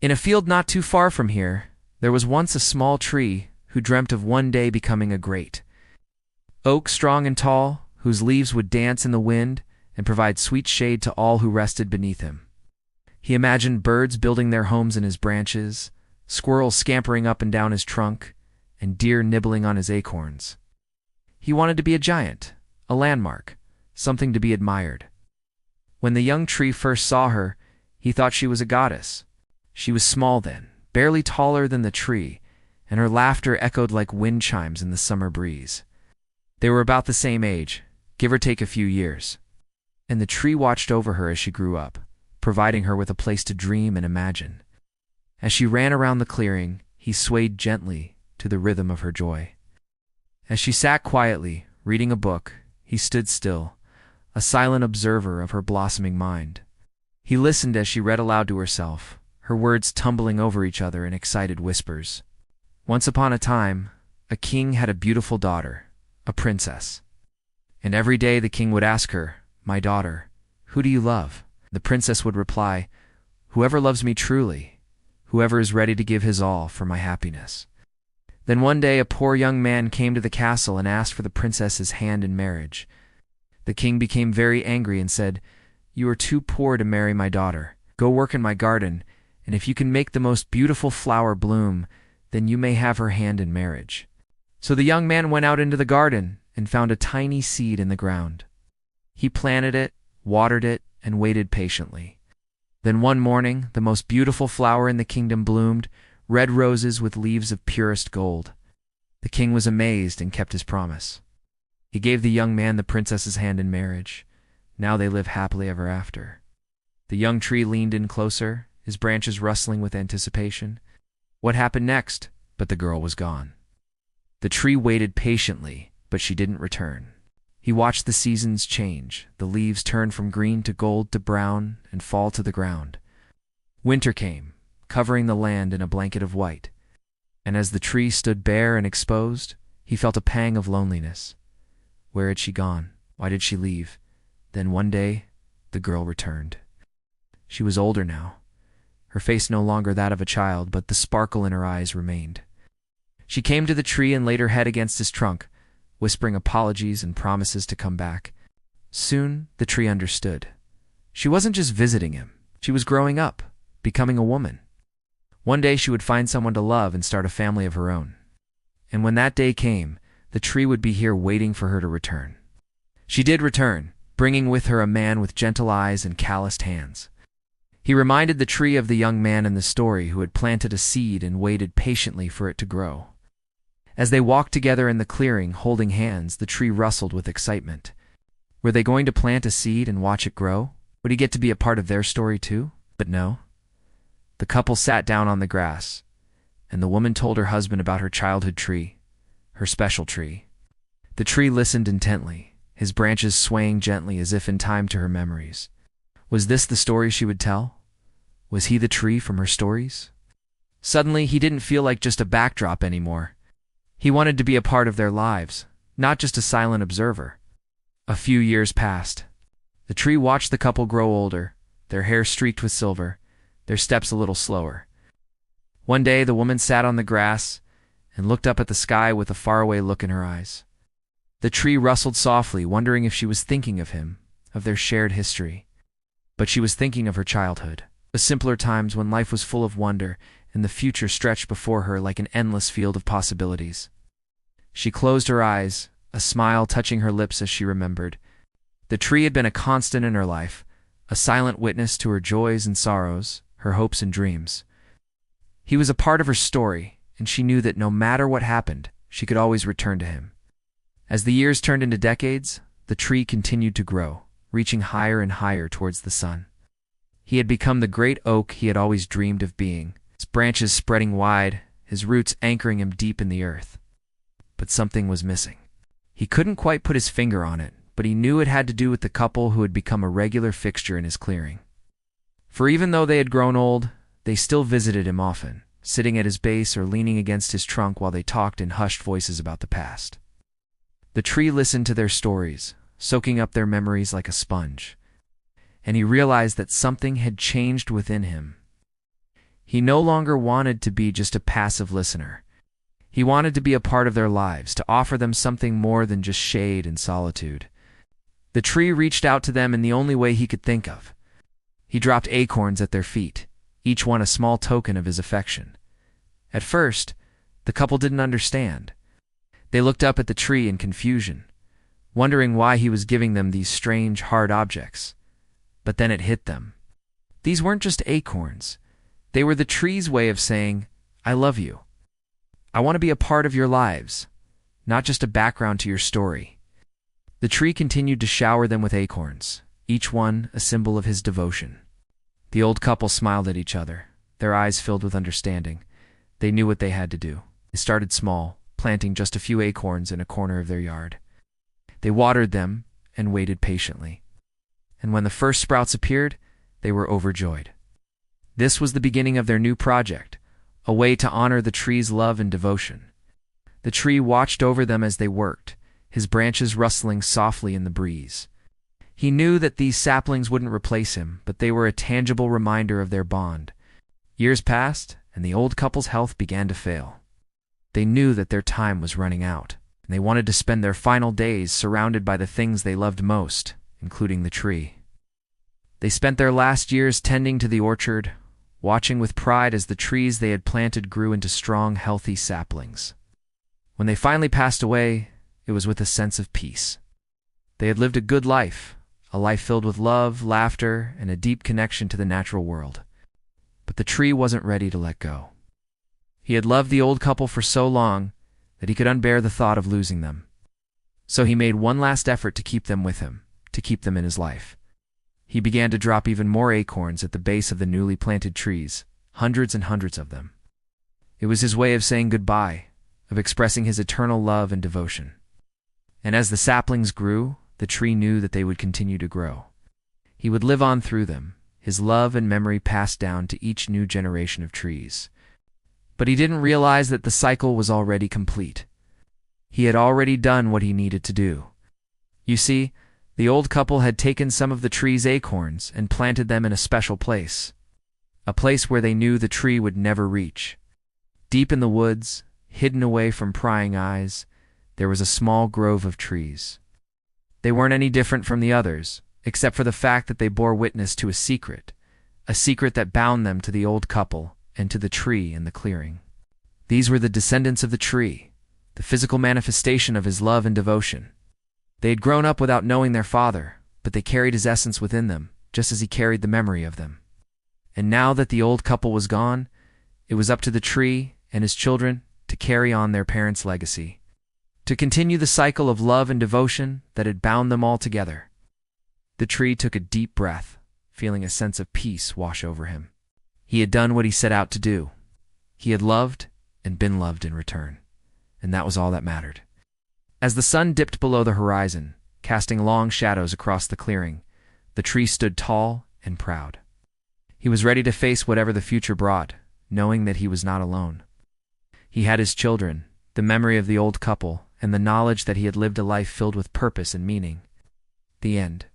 In a field not too far from here, there was once a small tree who dreamt of one day becoming a great oak, strong and tall, whose leaves would dance in the wind and provide sweet shade to all who rested beneath him. He imagined birds building their homes in his branches, squirrels scampering up and down his trunk, and deer nibbling on his acorns. He wanted to be a giant, a landmark, something to be admired. When the young tree first saw her, he thought she was a goddess. She was small then, barely taller than the tree, and her laughter echoed like wind chimes in the summer breeze. They were about the same age, give or take a few years, and the tree watched over her as she grew up, providing her with a place to dream and imagine. As she ran around the clearing, he swayed gently to the rhythm of her joy. As she sat quietly, reading a book, he stood still, a silent observer of her blossoming mind. He listened as she read aloud to herself, her words tumbling over each other in excited whispers. Once upon a time, a king had a beautiful daughter, a princess. And every day the king would ask her, "My daughter, who do you love?" The princess would reply, "Whoever loves me truly, whoever is ready to give his all for my happiness." Then one day a poor young man came to the castle and asked for the princess's hand in marriage. The king became very angry and said, "You are too poor to marry my daughter. Go work in my garden, and if you can make the most beautiful flower bloom, then you may have her hand in marriage." So the young man went out into the garden and found a tiny seed in the ground. He planted it, watered it, and waited patiently. Then one morning, the most beautiful flower in the kingdom bloomed, red roses with leaves of purest gold. The king was amazed and kept his promise. He gave the young man the princess's hand in marriage. Now they live happily ever after. The young tree leaned in closer, his branches rustling with anticipation. What happened next? But the girl was gone. The tree waited patiently, but she didn't return. He watched the seasons change, the leaves turn from green to gold to brown and fall to the ground. Winter came, covering the land in a blanket of white. And as the tree stood bare and exposed, he felt a pang of loneliness. Where had she gone? Why did she leave? Then one day, the girl returned. She was older now. Her face no longer that of a child, but the sparkle in her eyes remained. She came to the tree and laid her head against his trunk, whispering apologies and promises to come back. Soon, the tree understood. She wasn't just visiting him. She was growing up, becoming a woman. One day she would find someone to love and start a family of her own. And when that day came, the tree would be here waiting for her to return. She did return, bringing with her a man with gentle eyes and calloused hands. He reminded the tree of the young man in the story who had planted a seed and waited patiently for it to grow. As they walked together in the clearing, holding hands, the tree rustled with excitement. Were they going to plant a seed and watch it grow? Would he get to be a part of their story too? But no. The couple sat down on the grass, and the woman told her husband about her childhood tree, her special tree. The tree listened intently, his branches swaying gently as if in time to her memories. Was this the story she would tell? Was he the tree from her stories? Suddenly, he didn't feel like just a backdrop anymore. He wanted to be a part of their lives, not just a silent observer. A few years passed. The tree watched the couple grow older, their hair streaked with silver, their steps a little slower. One day, the woman sat on the grass and looked up at the sky with a faraway look in her eyes. The tree rustled softly, wondering if she was thinking of him, of their shared history. But she was thinking of her childhood, the simpler times when life was full of wonder and the future stretched before her like an endless field of possibilities. She closed her eyes, a smile touching her lips as she remembered. The tree had been a constant in her life, a silent witness to her joys and sorrows, her hopes and dreams. He was a part of her story, and she knew that no matter what happened, she could always return to him. As the years turned into decades, the tree continued to grow, reaching higher and higher towards the sun. He had become the great oak he had always dreamed of being, his branches spreading wide, his roots anchoring him deep in the earth. But something was missing. He couldn't quite put his finger on it, but he knew it had to do with the couple who had become a regular fixture in his clearing. For even though they had grown old, they still visited him often, sitting at his base or leaning against his trunk while they talked in hushed voices about the past. The tree listened to their stories, soaking up their memories like a sponge. And he realized that something had changed within him. He no longer wanted to be just a passive listener. He wanted to be a part of their lives, to offer them something more than just shade and solitude. The tree reached out to them in the only way he could think of. He dropped acorns at their feet, each one a small token of his affection. At first, the couple didn't understand. They looked up at the tree in confusion, wondering why he was giving them these strange, hard objects. But then it hit them. These weren't just acorns. They were the tree's way of saying, "I love you. I want to be a part of your lives, not just a background to your story." The tree continued to shower them with acorns, each one a symbol of his devotion. The old couple smiled at each other, their eyes filled with understanding. They knew what they had to do. They started small, planting just a few acorns in a corner of their yard. They watered them and waited patiently. And when the first sprouts appeared, they were overjoyed. This was the beginning of their new project, a way to honor the tree's love and devotion. The tree watched over them as they worked, his branches rustling softly in the breeze. He knew that these saplings wouldn't replace him, but they were a tangible reminder of their bond. Years passed, and the old couple's health began to fail. They knew that their time was running out, and they wanted to spend their final days surrounded by the things they loved most, including the tree. They spent their last years tending to the orchard, watching with pride as the trees they had planted grew into strong, healthy saplings. When they finally passed away, it was with a sense of peace. They had lived a good life, a life filled with love, laughter, and a deep connection to the natural world. But the tree wasn't ready to let go. He had loved the old couple for so long that he could unbear the thought of losing them. So he made one last effort to keep them with him, to keep them in his life. He began to drop even more acorns at the base of the newly planted trees, hundreds and hundreds of them. It was his way of saying goodbye, of expressing his eternal love and devotion. And as the saplings grew, the tree knew that they would continue to grow. He would live on through them, his love and memory passed down to each new generation of trees. But he didn't realize that the cycle was already complete. He had already done what he needed to do. You see, the old couple had taken some of the tree's acorns and planted them in a special place. A place where they knew the tree would never reach. Deep in the woods, hidden away from prying eyes, there was a small grove of trees. They weren't any different from the others, except for the fact that they bore witness to a secret that bound them to the old couple and to the tree in the clearing. These were the descendants of the tree, the physical manifestation of his love and devotion. They had grown up without knowing their father, but they carried his essence within them, just as he carried the memory of them. And now that the old couple was gone, it was up to the tree and his children to carry on their parents' legacy, to continue the cycle of love and devotion that had bound them all together. The tree took a deep breath, feeling a sense of peace wash over him. He had done what he set out to do. He had loved and been loved in return, and that was all that mattered. As the sun dipped below the horizon, casting long shadows across the clearing, the tree stood tall and proud. He was ready to face whatever the future brought, knowing that he was not alone. He had his children, the memory of the old couple, and the knowledge that he had lived a life filled with purpose and meaning. The end.